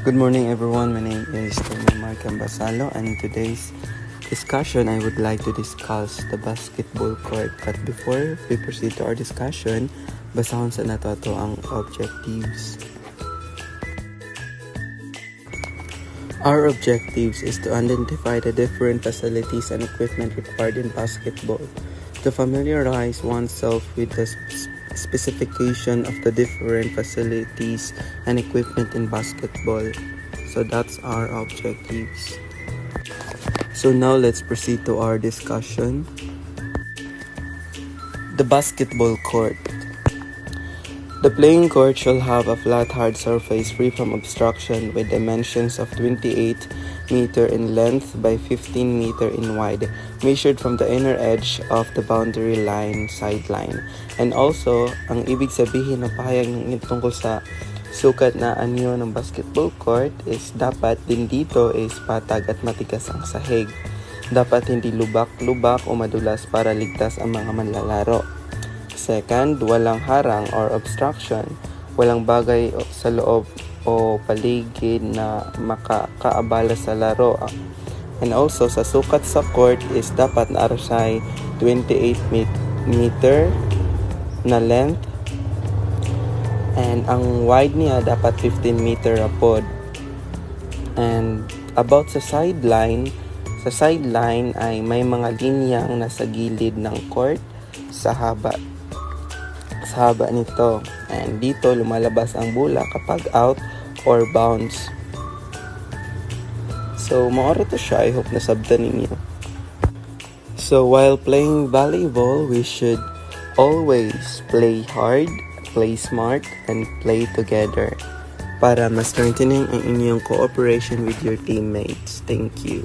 Good morning everyone, my name is Tomo Mark Ambasalo, and in today's discussion I would like to discuss the basketball court. But before we proceed to our discussion, basahon sa nato ang objectives. Our objectives is to identify the different facilities and equipment required in basketball, to familiarize oneself with the specification of the different facilities and equipment in basketball. So that's our objectives. So now let's proceed to our discussion. The basketball court. The playing court shall have a flat hard surface free from obstruction with dimensions of 28 meter in length by 15 meter in wide, measured from the inner edge of the boundary line sideline. And also, ang ibig sabihin ng pahayag ng tungkol sa sukat na anyo ng basketball court is dapat din dito is patag at matigas ang sahig. Dapat hindi lubak-lubak o madulas para ligtas ang mga manlalaro. Second, walang harang or obstruction. Walang bagay sa loob o paligid na makakaabala sa laro. And also, sa sukat sa court is dapat naarasay 28 meter na length. And ang wide niya dapat 15 meter apod. And about sa sideline ay may mga linyang nasa gilid ng court sa haba nito, and dito lumalabas ang bola kapag out or bounce. So maoro to siya, I hope nasabtan ninyo. So while playing volleyball, we should always play hard, play smart, and play together para mas strengthening ang inyong cooperation with your teammates. Thank you.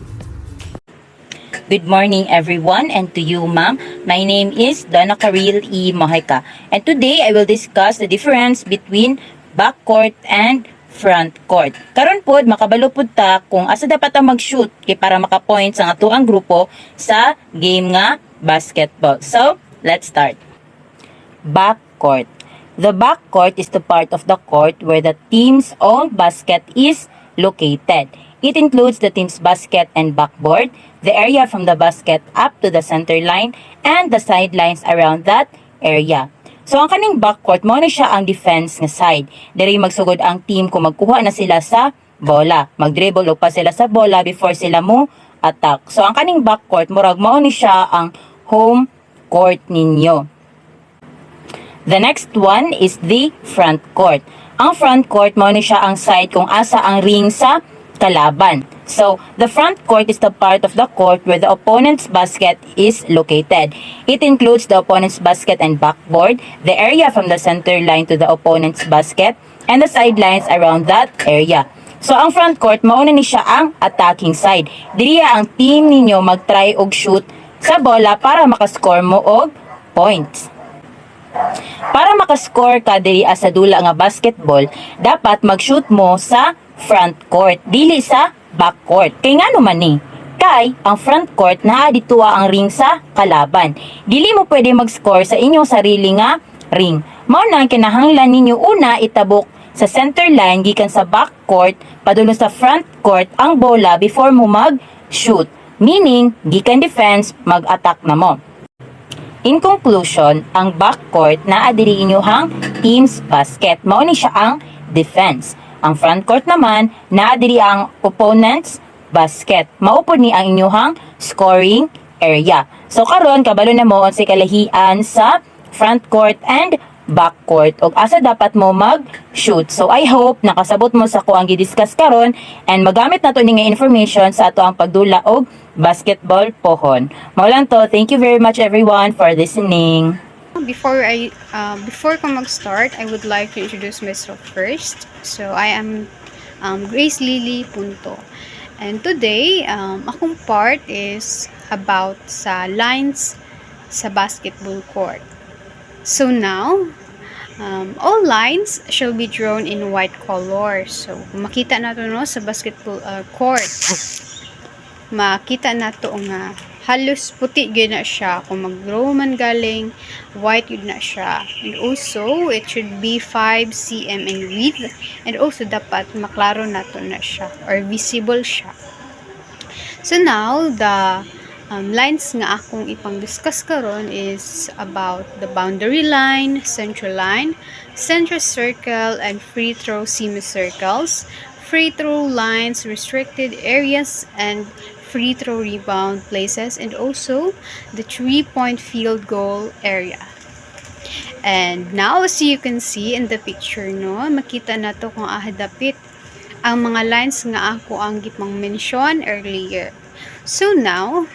Good morning everyone, and to you ma'am. My name is Donna Karil E. Mahika, and today I will discuss the difference between backcourt and front court. Karon pod makabalo pod ta kung asa dapat ang mag-shoot kay para maka-points ang atuang grupo sa game nga basketball. So, let's start. Backcourt. The backcourt is the part of the court where the team's own basket is located. It includes the team's basket and backboard, the area from the basket up to the center line, and the sidelines around that area. So ang kaning backcourt, mo na siya ang defense nga side. Diri magsugod ang team kung magkuha na sila sa bola. Mag-dribble o pa sila sa bola before sila mo attack. So ang kaning backcourt, murag mo ni siya ang home court ninyo. The next one is the front court. Ang front court, mo ni siya ang side kung asa ang ring sa kalaban. So, the front court is the part of the court where the opponent's basket is located. It includes the opponent's basket and backboard, the area from the center line to the opponent's basket, and the sidelines around that area. So, ang front court, mauna ni siya ang attacking side. Diriya ang team ninyo mag-try og shoot sa bola para makascore mo og points. Para makascore ka diri sa dula nga basketball, dapat mag-shoot mo sa front court, dili sa back court. Kay ngano man ni? Kay ang front court naa dituwa ang ring sa kalaban. Dili mo pwede mag-score sa inyong sarili nga ring. Mao na ang kinahanglan ninyo una itabok sa center line gikan sa back court padulong sa front court ang bola before mo mag-shoot. Meaning, gikan defense, mag-attack na mo. In conclusion, ang backcourt naa diri inyong team's basket. Mao ni siya ang defense. Ang front court naman, naa diri ang opponent's basket. Maupod ni ang inyong scoring area. So karon kabalo na mo sa kalahian sa front court and back court ug asa dapat mo mag-shoot. So I hope nakasabot mo sa ko ang gi-discuss karon and magamit nato ni nga information sa ato ang pagdula og basketball pohon. Mao lang to. Thank you very much everyone for listening. Before ko mag-start, I would like to introduce myself first. So, I am Grace Lily Punto. And today, akong part is about sa lines sa basketball court. So now, all lines shall be drawn in white color. So, makita nato no sa basketball court. Makita nato nga halos puti gyud na siya. Kung mag-grow man galing, white yun na siya. And also, it should be 5 cm in width. And also, dapat maklaro na to na siya or visible siya. So now, the lines nga akong ipang-discuss karon is about the boundary line, central line, center circle, and free throw semicircles, free throw lines, restricted areas, and free throw rebound places, and also the 3-point field goal area. And now, as you can see in the picture, no, makita na to kung ahadapit ang mga lines nga ako ang gipang mention earlier. So now,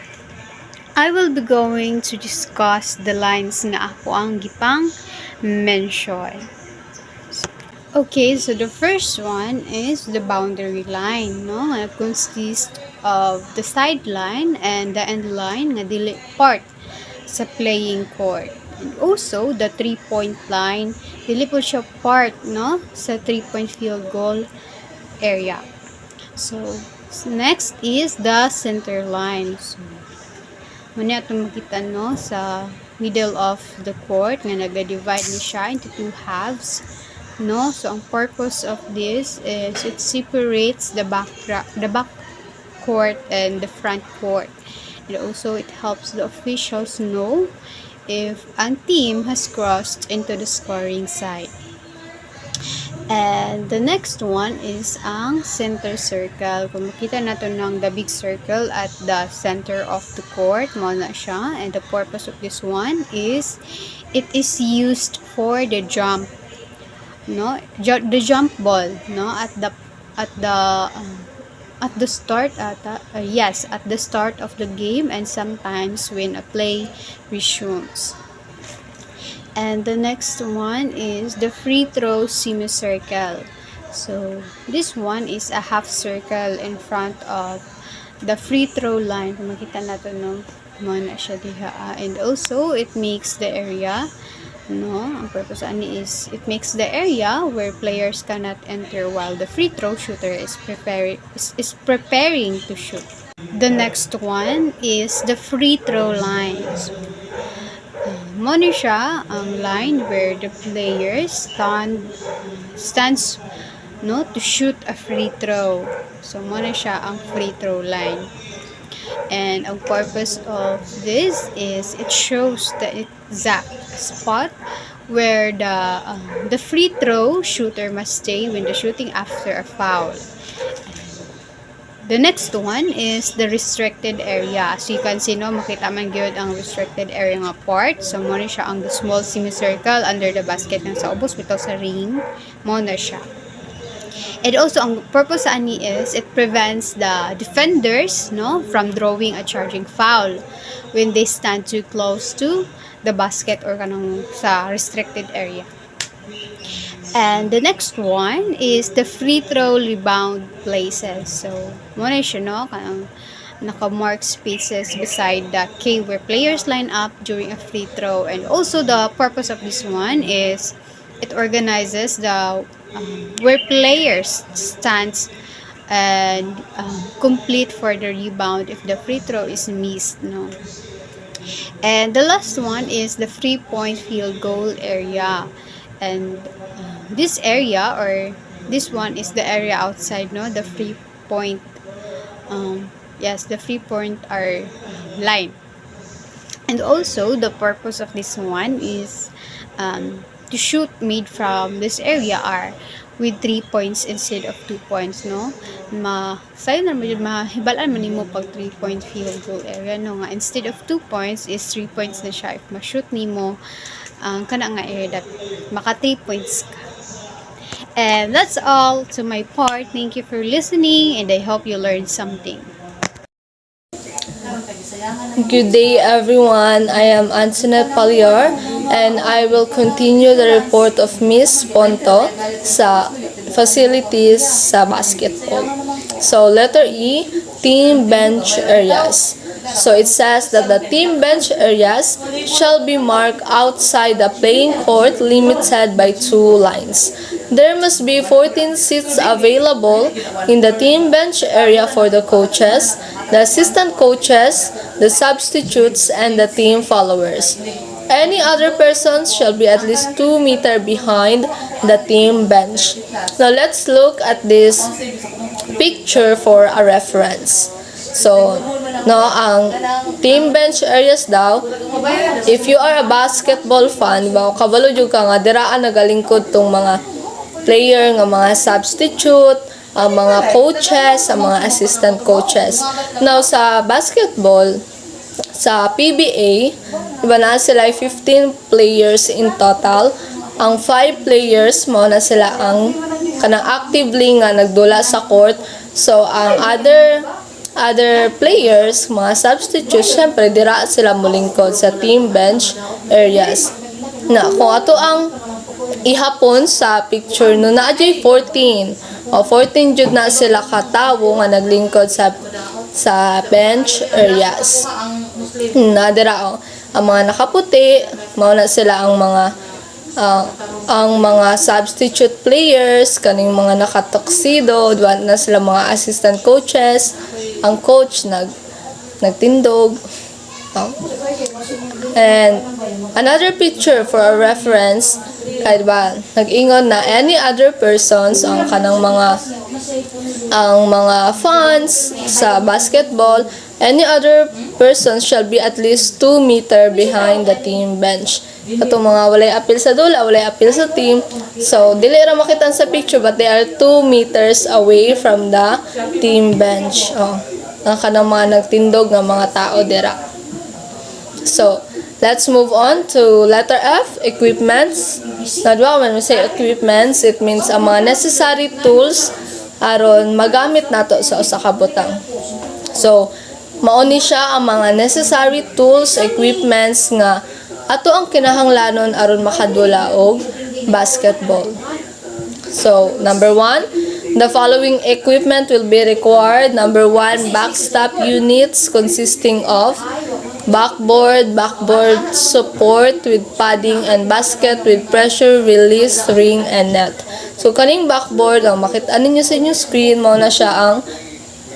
I will be going to discuss the lines nga ako ang gipang mention. Okay, so the first one is the boundary line, no? It consists of the sideline and the end line nga dili part sa playing court. And also, the 3-point line, dili po siya part, no? Sa 3-point field goal area. So, next is the center line. So, muna itong makita, no? Sa middle of the court, nga nag-divide ni siya into 2 halves. No, so ang purpose of this is it separates the back court and the front court. And also it helps the officials know if a team has crossed into the scoring side. And the next one is ang center circle. Kung makita nato ng the big circle at the center of the court, mo na siya. And the purpose of this one is it is used for the jump, no, the jump ball, no, at the start at the start of the game, and sometimes when a play resumes. And the next one is the free throw semicircle. So this one is a half circle in front of the free throw line. Kung makita nato, no, mo na siya diha. And also it makes the area, no, ang purpose ani is it makes the area where players cannot enter while the free throw shooter is preparing to shoot. The next one is the free throw line. So, mo ni siya ang line where the player stands, no, to shoot a free throw. So mo ni siya ang free throw line. And ang purpose of this is it shows the exact spot where the free throw shooter must stay when the shooting after a foul. The next one is the restricted area. So you can see, no, makita man gyud ang restricted area nga part. So mo ni siya ang the small semicircle under the basket ng sa ubos bitaw sa ring. Mo na siya. And also, ang purpose ani is it prevents the defenders, no, from drawing a charging foul when they stand too close to the basket or kanang sa restricted area. And the next one is the free throw rebound places. So, mo na siya, no, kanang naka-mark spaces beside the K where players line up during a free throw. And also, the purpose of this one is it organizes the where players stands and complete for the rebound if the free throw is missed, no. And the last one is the 3-point field goal area. And this area, or this one, is the area outside, no, the 3-point the 3-point line. And also the purpose of this one is to shoot made from this area are with 3 points instead of 2 points, no. Sayo na mahibalaan man nimo pag 3-point field goal area, no, nga instead of 2 points is 3 points na siya if ma-shoot nimo ang kana nga area that maka 3 points ka. And that's all to my part. Thank you for listening, and I hope you learned something. Good day everyone, I am Antoinette Palior and I will continue the report of Miss Ponto sa facilities sa basketball. So letter E, team bench areas. So it says that the team bench areas shall be marked outside the playing court limited by 2 lines. There must be 14 seats available in the team bench area for the coaches, the assistant coaches, the substitutes, and the team followers. Any other persons shall be at least 2 meters behind the team bench. Now let's look at this picture for a reference. So, no, ang team bench areas daw, if you are a basketball fan, ba, kabalo jud ka nga, diraan nagalingkod tong mga player, nga mga substitute, ang mga coaches, ang mga assistant coaches. Now, sa basketball, sa PBA, iba na sila ay 15 players in total. Ang 5 players mo na sila ang kanang actively nga nagdula sa court. So, ang other players, mga substitutes, syempre, dira sila mulingkod sa team bench areas. Na, kung ato ang ihapon sa picture no, na 14. O, 14 jud na sila katawo nga naglingkod sa bench areas. Na, dira, ang mga nakaputi, mao na sila ang mga substitute players, kaning mga nakatoksido, na sila mga assistant coaches, ang coach nagtindog. And another picture for a reference, kay ba nag-ingon na any other persons ang mga fans sa basketball, any other person shall be at least 2 meter behind the team bench. Katong mga walay apil sa dula, walay apil sa team. So, dili ra makitan sa picture but they are 2 meters away from the team bench. Oh, ang kanang mga nagtindog nga mga tao dira. So, let's move on to letter F, equipments. Nadwa, when we say equipments, it means ang mga necessary tools aron magamit nato sa usa ka butang. So, mauni siya ang mga necessary tools, equipments nga ato ang kinahanglanon aron makadula og basketball. So, number 1, the following equipment will be required. Number 1, backstop units consisting of backboard support with padding, and basket with pressure release ring and net. So, kaning backboard, ang makita ninyo sa inyong screen, mao na siya ang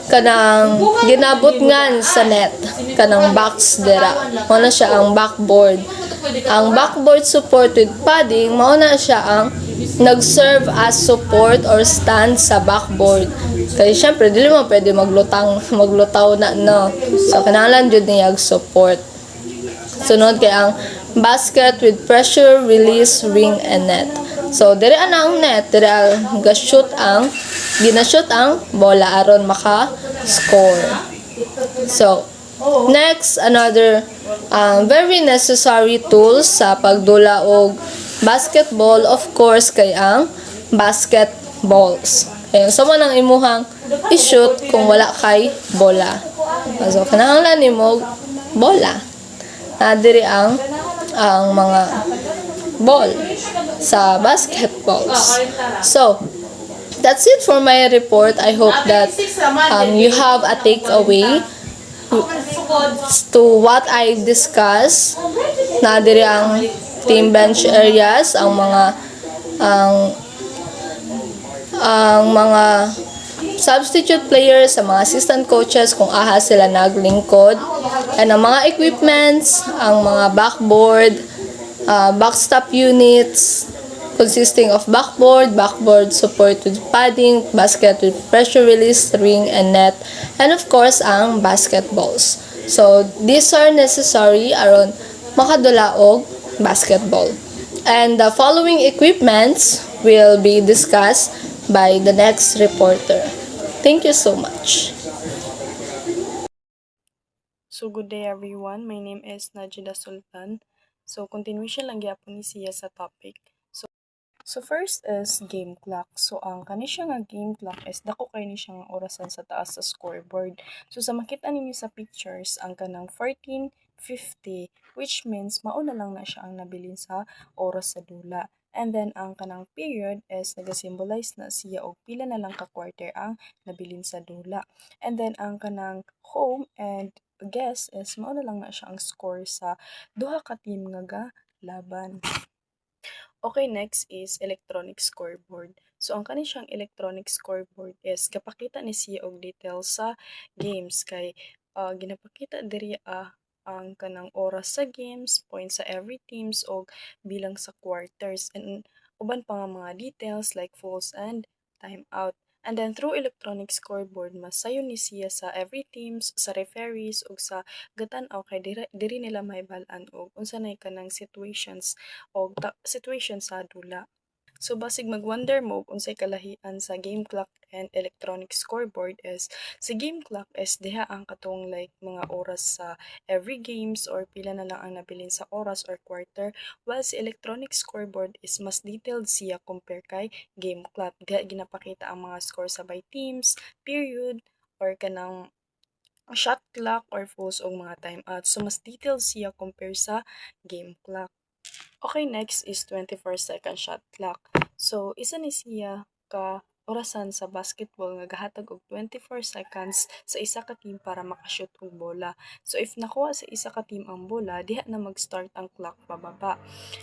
kanang ginabot ngan sa net, kanang box dira. Mao na siya ang backboard. Ang backboard support with padding, mao na siya ang nag-serve as support or stand sa backboard. Kaya syempre, dili mo pwede maglutaw na, no. So, kinahanglan jud niya support. Sunod kay ang basket with pressure, release, ring, and net. So, dire ana ang net, dire ginashoot ang bola aron maka-score. So, next, another very necessary tools sa pagdula og basketball, of course, kay ang basketballs. Kaya sa man ang imuhang i-shoot kung wala kay bola. So, kinahanglan nimo bola. Diri ang mga ball sa basketballs. So, that's it for my report. I hope that you have a takeaway to what I discussed. Diri ang team bench areas, ang mga substitute players, sa mga assistant coaches kung aha sila naglingkod, and ang mga equipments, ang mga backboard, backstop units consisting of backboard support with padding, basket with pressure release, ring, and net, and of course ang basketballs. So these are necessary aron makadula og basketball. And the following equipments will be discussed by the next reporter. Thank you so much. So good day everyone. My name is Najida Sultan. So continuation lang gyapon ni siya sa topic. So first is game clock. So ang kani siya nga game clock is dako kay ni siya nga orasan sa taas sa scoreboard. So sa makita ninyo sa pictures ang kanang 14:50, which means mauna lang na siya ang nabilin sa oras sa dula. And then ang kanang period is nagasymbolize na siya og pila na lang ka quarter ang nabilin sa dula. And then ang kanang home and guess is mauna lang na siya ang score sa duha ka team nga laban. Okay, next is electronic scoreboard. So, ang kaniyang electronic scoreboard is kapakita ni siya og details sa games kay ginapakita diri ang kanang oras sa games, points sa every teams o bilang sa quarters and uban pa nga mga details like falls and timeout. And then through electronic scoreboard, masayo ni siya sa every teams, sa referees ug sa gatan-aw kay diri nila mahibal-an og unsa nay kanang situations o situation sa dula. So basig mag-wonder mo kung unsay kalahian sa game clock and electronic scoreboard is si game clock is diha ang katong like mga oras sa every games or pila na lang ang nabilin sa oras or quarter, while si electronic scoreboard is mas detailed siya compare kay game clock. Diha ginapakita ang mga score sa by teams, period, or kanang shot clock or falls o mga timeout. So mas detailed siya compare sa game clock. Okay, next is 24-second shot clock. So, isa ni siya ka orasan sa basketball nga gahatag og 24 seconds sa isa ka team para makashoot og bola. So, if nakuha sa isa ka team ang bola, diha na mag-start ang clock pababa.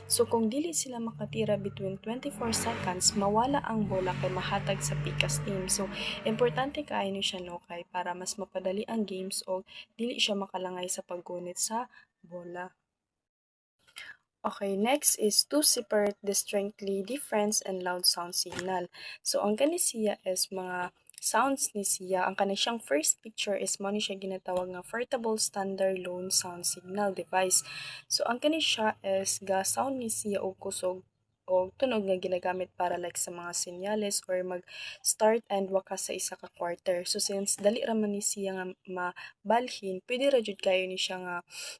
So, kung dili sila makatira between 24 seconds, mawala ang bola kay mahatag sa pikas team. So, importante kaayo ni siya no kay para mas mapadali ang games o dili siya makalangay sa paggunit sa bola. Okay, next is to separate distinctly different and loud sound signal. So, ang kani siya is mga sounds ni siya. Ang kani siyang first picture is mo ni siya ginatawag nga portable standard low sound signal device. So, ang kani siya is ga sound ni siya og kusog o tunog nga ginagamit para like sa mga senyales or mag-start and wakas sa isa ka quarter. So, since dali ra man ni siya nga mabalhin, pwede ra jud kayo ni siya nga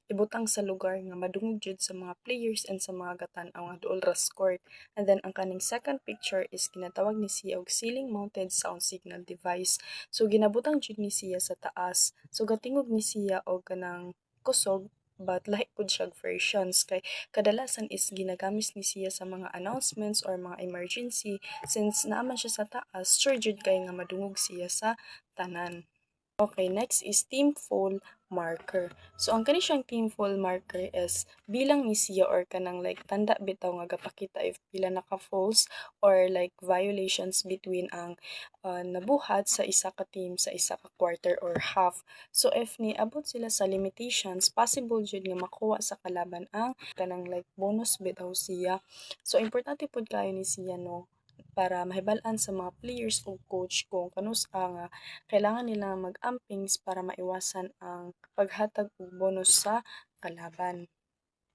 ibutang sa lugar nga madungog jud sa mga players and sa mga gatan-aw nga duol ra court. And then ang kaning second picture is ginatawag ni siya og ceiling mounted sound signal device. So ginabutang jud ni siya sa taas. So gatingog ni siya og kanang kusog but lahi pud siya versions kay kadalasan is ginagamit ni siya sa mga announcements or mga emergency since naaman siya sa taas sure jud kay nga madungog siya sa tanan. Okay, next is teamful marker. So, ang kani siyang teamful marker is bilang ni siya or kanang like tanda bitaw nga gapakita if pila naka-falls or like violations between ang nabuhat sa isa ka team sa isa ka quarter or half. So, if ni abot sila sa limitations, possible jud nga makuha sa kalaban ang kanang like bonus bitaw siya. So, importante pud kayo ni siya no para mahibal-an sa mga players o coach kung kanus-a nga kailangan nila mag-ampings para maiwasan ang paghatag og bonus sa kalaban.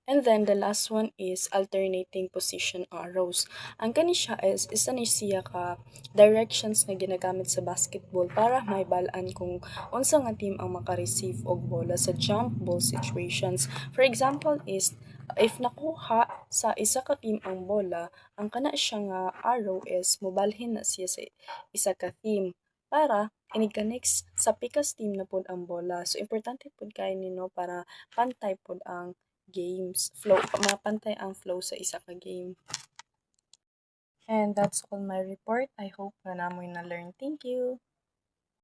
And then the last one is alternating position arrows. Ang kani siya is isa ni siya ka directions na ginagamit sa basketball para mahibal-an kung unsa nga team ang maka-receive og bola sa jump ball situations. For example is if nakuha sa isa ka team ang bola, ang kana siya nga arrow is mobalhin na siya sa isa ka team para inig ka next sa pikas team na pod ang bola. So importante pod kay nino para pantay pod ang games flow, mapantay ang flow sa isa ka game. And that's all my report. I hope na namoy na learn. Thank you.